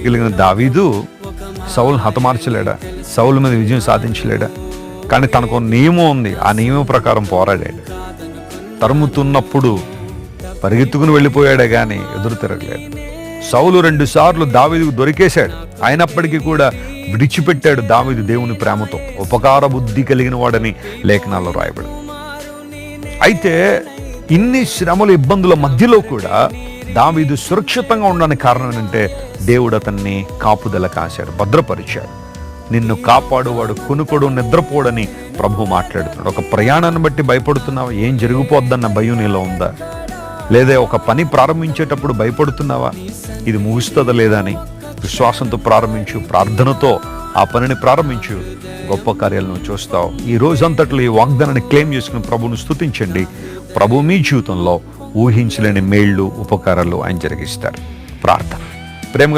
కలిగిన దావీదు సౌలును హతమార్చలేడా? సౌలు మీద విజయం సాధించలేడా? కానీ తనకు నియమం ఉంది, ఆ నియమం ప్రకారం పోరాడాడు. తరుముతున్నప్పుడు పరిగెత్తుకుని వెళ్ళిపోయాడే కానీ ఎదురు తిరగలేదు. సౌలు 2 సార్లు దావీదుకు దొరికేశాడు, అయినప్పటికీ కూడా విడిచిపెట్టాడు దావీదు దేవుని ప్రేమతో. ఉపకార బుద్ధి కలిగిన వాడని లేఖనాల్లో రాయబడి. అయితే ఇన్ని శ్రమలు ఇబ్బందుల మధ్యలో కూడా దావీదు సురక్షితంగా ఉండడానికి కారణం ఏంటంటే దేవుడు అతన్ని కాపుదల కాశాడు, భద్రపరిచాడు. నిన్ను కాపాడువాడు కొనుకొడు నిద్రపోడని ప్రభు మాట్లాడుతున్నాడు. ఒక ప్రయాణాన్ని బట్టి భయపడుతున్నావా? ఏం జరిగిపోద్దన్న భయం నీలో ఉందా? లేదా ఒక పని ప్రారంభించేటప్పుడు భయపడుతున్నావా? ఇది ముగుస్తుందా లేదా అని? విశ్వాసంతో ప్రారంభించు, ప్రార్థనతో ఆ పనిని ప్రారంభించు, గొప్ప కార్యాలను చూస్తావు. ఈ రోజంతట్లో ఈ వాగ్దానాన్ని క్లెయిమ్ చేసుకుని ప్రభువును స్తుతించండి. ప్రభు మీ జీవితంలో ఊహించలేని మేళ్ళు, ఉపకారాలు ఆయన జరిగిస్తారు. ప్రార్థన.